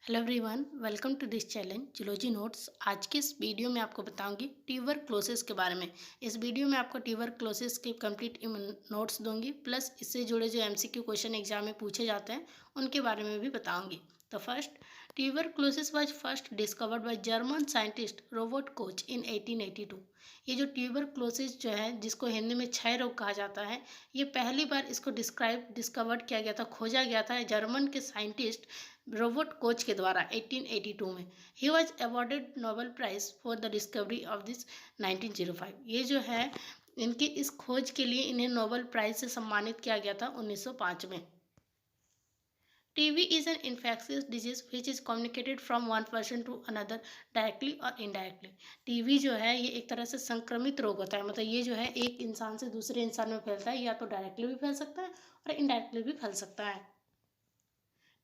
Hello everyone, welcome to this challenge zoology notes. आज के इस वीडियो में आपको बताऊंगी ट्यूबरक्लोसिस के बारे में। इस वीडियो में आपको ट्यूबरक्लोसिस के कंप्लीट नोट्स दूंगी, प्लस इससे जुड़े जो एमसीक्यू क्वेश्चन एग्जाम में पूछे जाते हैं उनके बारे में भी बताऊंगी। तो first, tuberculosis was first discovered by German scientist Robert coach in 1882। ये जो ट्यूबरक्लोसिस जो है, जिसको हिंदी में क्षय रोग कहा जाता है, ये पहली बार इसको डिस्कवर्ड किया गया था, खोजा गया था जर्मन के साइंटिस्ट रोबर्ट कोच के द्वारा 1882 में। He was awarded Nobel prize for the discovery of this 1905। ये जो है, इनकी इस खोज के लिए इन्हें नोबेल प्राइज से सम्मानित किया गया था 1905 में। TB is an infectious disease which is communicated from one person to another directly और इनडायरेक्टली। टीबी जो है ये एक तरह से संक्रमित रोग होता है, मतलब ये जो है एक इंसान से दूसरे इंसान में फैलता है, या तो डायरेक्टली भी फैल सकता है और इनडायरेक्टली भी फैल सकता है।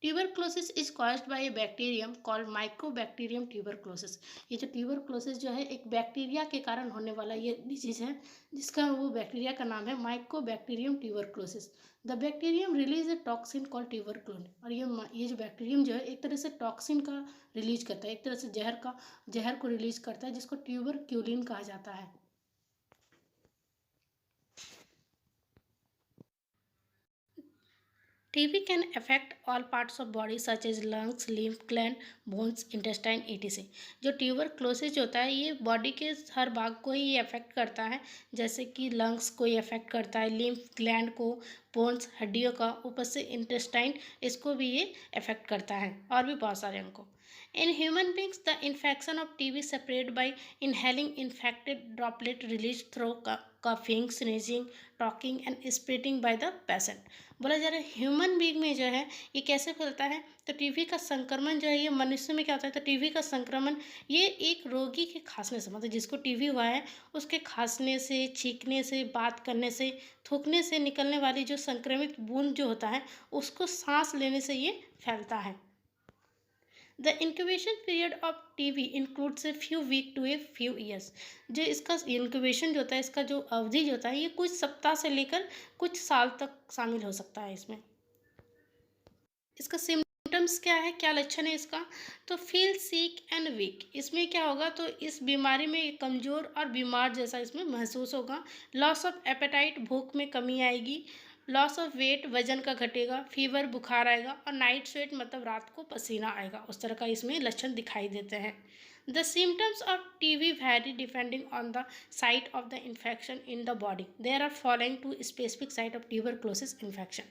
Tuberculosis is caused by A bacterium called Mycobacterium tuberculosis. ये जो ट्यूबरक्लोसिस जो है एक बैक्टीरिया के कारण होने वाला ये डिजीज है, जिसका वो बैक्टीरिया का नाम है mycobacterium tuberculosis. The bacterium release a toxin called tuberculin. और ये जो बैक्टीरियम जो है एक तरह से टॉक्सिन का रिलीज करता है, एक तरह से जहर को रिलीज करता है, जिसको ट्यूबरक्यूलिन कहा जाता है। TB can affect all parts of body such as lungs, lymph gland, bones, intestine, etc. जो ट्यूबरक्लोसिस होता है ये बॉडी के हर भाग को ही ये अफेक्ट करता है, जैसे कि लंग्स को ये अफेक्ट करता है, लिम्फ ग्लैंड को, बोन्स हड्डियों का, ऊपर से इंटेस्टाइन इसको भी ये अफेक्ट करता है, और भी बहुत सारे अंग को। In human beings, the infection of TB spread by inhaling infected droplet released through coughing, sneezing, talking and spitting by the patient। बोला जा रहा है ह्यूमन बीइंग में जो है ये कैसे फैलता है, तो टीबी का संक्रमण जो है ये मनुष्य में क्या होता है, तो टीबी का संक्रमण ये एक रोगी के खांसने से, मतलब जिसको टीबी हुआ है उसके खांसने से, छींकने से, बात करने से, थूकने से निकलने वाली जो संक्रमित बूंद जो होता है उसको सांस लेने से ये फैलता है। The incubation period of TB includes a few week to a few years. जो इसका इंक्यूबेशन जो होता है, इसका जो अवधि जो होता है ये कुछ सप्ताह से लेकर कुछ साल तक शामिल हो सकता है इसमें। इसका सिम्टम्स क्या है, क्या लक्षण है इसका, तो फील सिक एंड वीक। इसमें क्या होगा, तो इस बीमारी में कमज़ोर और बीमार जैसा इसमें महसूस होगा। लॉस ऑफ एपेटाइट, भूख में कमी आएगी। लॉस ऑफ वेट, वजन का घटेगा। फीवर, बुखार आएगा। और नाइट स्वेट, मतलब रात को पसीना आएगा, उस तरह का इसमें लक्षण दिखाई देते हैं। The symptoms of TB vary depending on the site of the infection in the body. There are following two specific site of tuberculosis infection.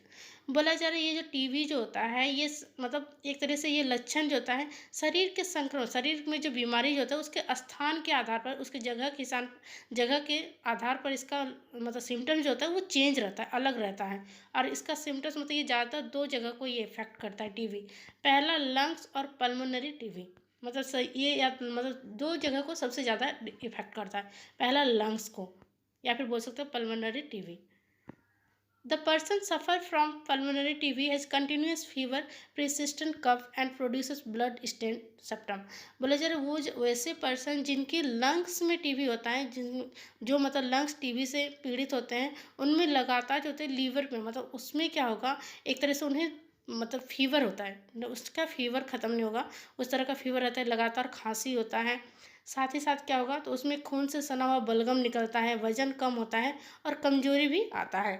बोला जा रहा है ये जो टीबी जो होता है ये मतलब एक तरह से ये लक्षण जो होता है शरीर के संक्रमण, शरीर में जो बीमारी जो होता है उसके स्थान के आधार पर, उसके जगह के आधार पर इसका मतलब सिम्टम जो होता है वो चेंज रहता है, अलग रहता है। और इसका सिम्टम्स मतलब ये ज़्यादातर दो जगह को ये इफेक्ट करता है टीबी। पहला लंग्स और पल्मोनरी टीबी, मतलब ये या मतलब दो जगह को सबसे ज़्यादा इफेक्ट करता है। पहला लंग्स को, या फिर बोल सकते हो pulmonary TB. The person suffer from pulmonary TB has continuous fever, persistent cough and produces blood stained septum। बोला जा रहा है वो वैसे पर्सन जिनकी लंग्स में टीबी होता है, जो मतलब लंग्स टीबी से पीड़ित होते हैं, उनमें लगातार जो होते हैं लीवर में, मतलब उसमें क्या होगा, एक तरह से उन्हें मतलब फीवर होता है, उसका फीवर ख़त्म नहीं होगा, उस तरह का फीवर रहता है, लगातार खांसी होता है। साथ ही साथ क्या होगा, तो उसमें खून से सना हुआ बलगम निकलता है, वजन कम होता है और कमजोरी भी आता है।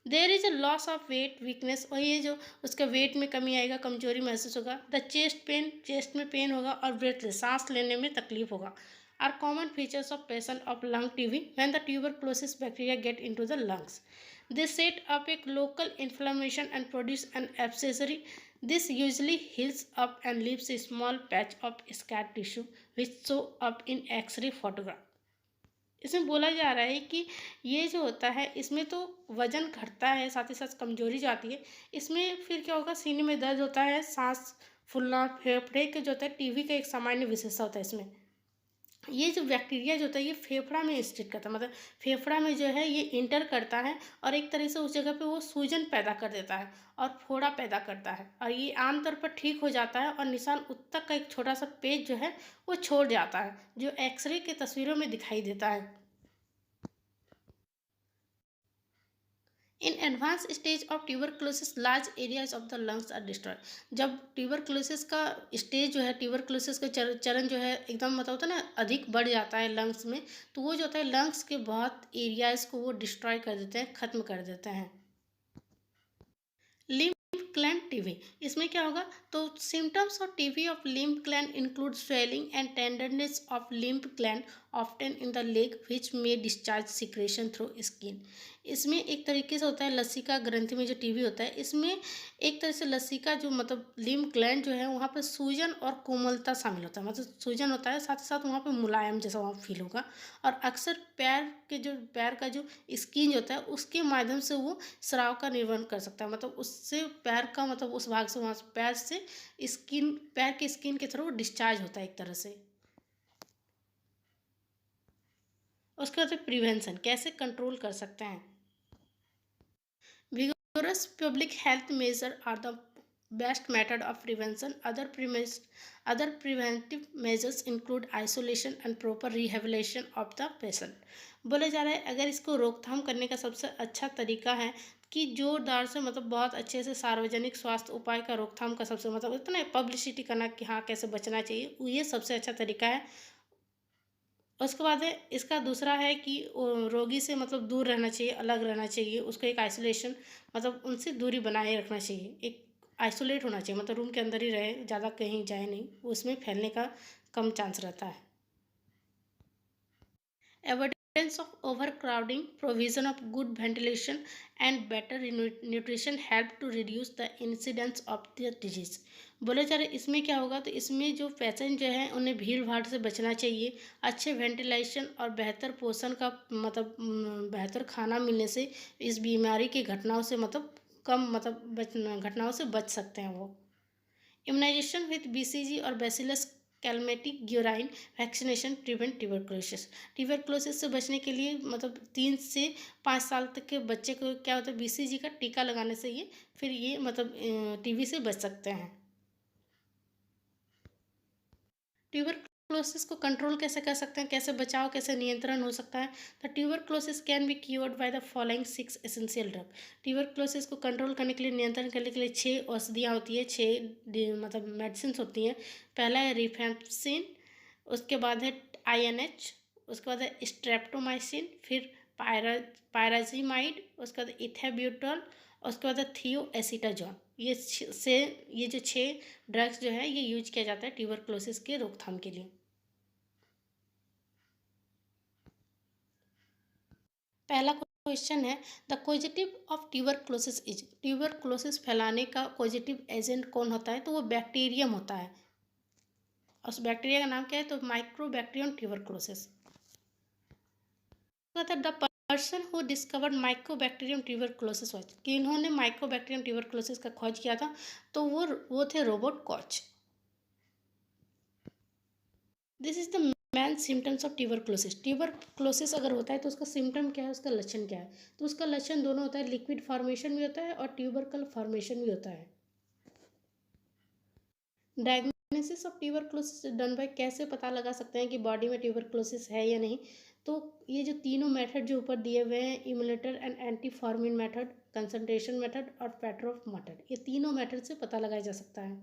There is a loss of weight, weakness, और ये जो उसका वेट में कमी आएगा, कमजोरी महसूस होगा। द चेस्ट पेन, चेस्ट में पेन होगा। और ब्रेथलेस, सांस लेने में तकलीफ होगा। Are common features of patient of lung TB when the tuberculosis bacteria get into the lungs. They set up a local inflammation and produce an abscess. This usually heals up and leaves a small patch of scar tissue which show up in X-ray photograph। इसमें बोला जा रहा है कि ये जो होता है इसमें तो वजन घटता है, साथ ही साथ कमजोरी जाती है। इसमें फिर क्या होगा, सीने में दर्द होता है, सांस फूलना, फेफड़े के जो होता है टीबी का एक सामान्य विशेषता होता है इसमें। ये जो बैक्टीरिया जो होता है ये फेफड़ा में स्थित करता है, मतलब फेफड़ा में जो है ये इंटर करता है और एक तरह से उस जगह पे वो सूजन पैदा कर देता है और फोड़ा पैदा करता है। और ये आमतौर पर ठीक हो जाता है और निशान उत्तक का एक छोटा सा पेज जो है वो छोड़ जाता है, जो एक्सरे के तस्वीरों में दिखाई देता है। In advance stage of tuberculosis large areas of the lungs are destroy. जब ट्यूबरक्लोसिस का स्टेज जो है, ट्यूबरक्लोसिस का चरण जो है एकदम मतलब होता है ना अधिक बढ़ जाता है लंग्स में, तो वो जो होता है लंग्स के बहुत एरियाज को वो डिस्ट्रॉय कर देते हैं, खत्म कर देते हैं। लिम्फ ग्लैंड टीबी, इसमें क्या होगा, तो symptoms of TB of lymph gland include swelling and tenderness of lymph gland often in the leg which में डिस्चार्ज सिक्रेशन थ्रू स्किन। इसमें एक तरीके से होता है लसिका ग्रंथि में जो टीबी होता है, इसमें एक तरह से लसिका जो मतलब लिम्फ ग्लैंड जो है वहाँ पर सूजन और कोमलता शामिल होता है, मतलब सूजन होता है, साथ ही साथ वहाँ पर मुलायम जैसा वहाँ फील होगा। और अक्सर पैर का जो स्किन होता है उसके माध्यम से वो स्राव का निर्वहन कर सकता है, मतलब उससे पैर का मतलब उस भाग से वहाँ पैर से स्किन, पैर के स्किन के थ्रू डिस्चार्ज होता है एक तरह से। उसके बाद प्रिवेंशन कैसे कंट्रोल कर सकते हैं। Vigorous public health measures are the best method of prevention. Other preventive measures include isolation and proper rehabilitation of the patient. बोला जा रहा है अगर इसको रोकथाम करने का सबसे अच्छा तरीका है कि जोरदार से मतलब बहुत अच्छे से सार्वजनिक स्वास्थ्य उपाय का रोकथाम का सबसे मतलब इतना पब्लिसिटी करना कि हाँ कैसे बचना चाहिए, ये सबसे अच्छा तरीका है। उसके बाद है इसका दूसरा है कि रोगी से मतलब दूर रहना चाहिए, अलग रहना चाहिए, उसको एक आइसोलेशन मतलब उनसे दूरी बनाए रखना चाहिए, एक आइसोलेट होना चाहिए, मतलब रूम के अंदर ही रहे, ज़्यादा कहीं जाए नहीं, उसमें फैलने का कम चांस रहता है। Avoidance of overcrowding, provision of good ventilation and better nutrition help to reduce the incidence of the disease. बोले जा रहे इसमें क्या होगा, तो इसमें जो पेशेंट जो है उन्हें भीड़ भाड़ से बचना चाहिए, अच्छे वेंटिलेशन और बेहतर पोषण का मतलब बेहतर खाना मिलने से इस बीमारी की घटनाओं से मतलब कम मतलब घटनाओं से बच सकते हैं वो। इम्यूनाइजेशन विथ बीसीजी और bacillus Calmette Guerin vaccination prevent tuberculosis. Tuberculosis से बचने के लिए मतलब 3 से 5 साल तक के बच्चे को क्या होता है बीसीजी का टीका लगाने से ये फिर ये मतलब टीबी से बच सकते हैं। ट्यूबरक्लोसिस को कंट्रोल कैसे कर सकते हैं, कैसे बचाव कैसे नियंत्रण हो सकता है। The tuberculosis can be cured by the following 6 essential drug. Tuberculosis को कंट्रोल करने के लिए, नियंत्रण करने के लिए 6 औषधियाँ होती है, 6 मतलब मेडिसिन होती हैं। पहला है रिफैम्पसिन, उसके बाद है INH, उसके बाद है स्ट्रेप्टोमाइसिन, फिर पायराजिमाइड, उसके बाद इथेब्यूटॉल, उसके बाद थियोएसिटाजोन। ये जो 6 ड्रग्स जो है ये यूज किया जाता है ट्यूबरक्लोसिस के रोकथाम के लिए। पहला क्वेश्चन है the causative of tuberculosis is. Tuberculosis फैलाने का पॉजिटिव एजेंट कौन होता है, तो वो बैक्टीरियम होता है। उस बैक्टीरिया का नाम क्या है, तो mycobacterium tuberculosis. The person who discovered mycobacterium tuberculosis was, कि इन्होंने माइक्रोबैक्टीरियम ट्यूबरक्लोसिस का खोज किया था, तो वो थे Robert Koch. This is the main symptoms of tuberculosis. Tuberculosis अगर होता है तो उसका सिम्टम क्या है, उसका लक्षण क्या है, तो उसका लक्षण दोनों होता है, लिक्विड फॉर्मेशन भी होता है और ट्यूबरकल फॉर्मेशन भी होता है। Diagnosis of tuberculosis done by, कैसे पता लगा सकते हैं कि बॉडी में ट्यूबरक्लोसिस है या नहीं, तो ये जो तीनों मेथड जो ऊपर दिए हुए हैं, emulator and antiformin method, concentration method और पेट्रोफ मेथड, ये तीनों मेथड से पता लगाया जा सकता है।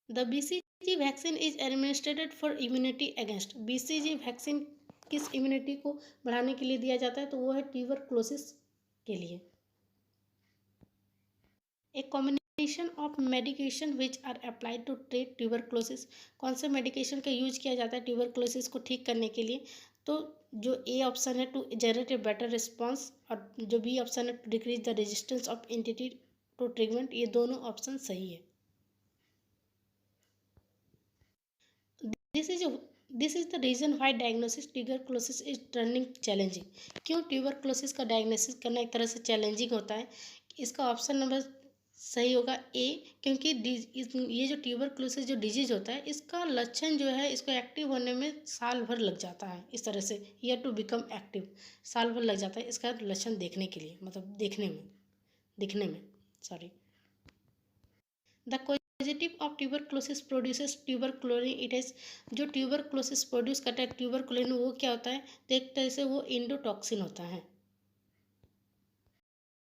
The BCG vaccine is administrated for immunity against. BCG vaccine किस इम्यूनिटी को बढ़ाने के लिए दिया जाता है, तो वो है ट्यूबरक्लोसिस के लिए। A combination of medication which are applied to treat tuberculosis. कौन से मेडिकेशन का यूज किया जाता है ट्यूबरक्लोसिस को ठीक करने के लिए, तो जो ए ऑप्शन है to generate a better response, और जो बी ऑप्शन है to decrease the resistance of entity to treatment, ये दोनों ऑप्शन सही है। This is this is the reason why diagnosis tuberculosis is turning challenging. क्यों ट्यूबरक्लोसिस का डायग्नोसिस करना एक तरह से चैलेंजिंग होता है, इसका ऑप्शन नंबर सही होगा ए, क्योंकि ये जो ट्यूबरक्लोसिस जो डिजीज होता है इसका लक्षण जो है इसको एक्टिव होने में साल भर लग जाता है, इस तरह से ईयर टू बिकम एक्टिव साल भर लग जाता है इसका लक्षण देखने के लिए, मतलब दिखने में sorry. The positive of tuberculosis produces tuberculin इटेस। जो ट्यूबरक्लोसिस प्रोड्यूस करता है ट्यूबरक्लोरिन, वो क्या होता है, तो एक तरह से वो इंडोटॉक्सिन होता है।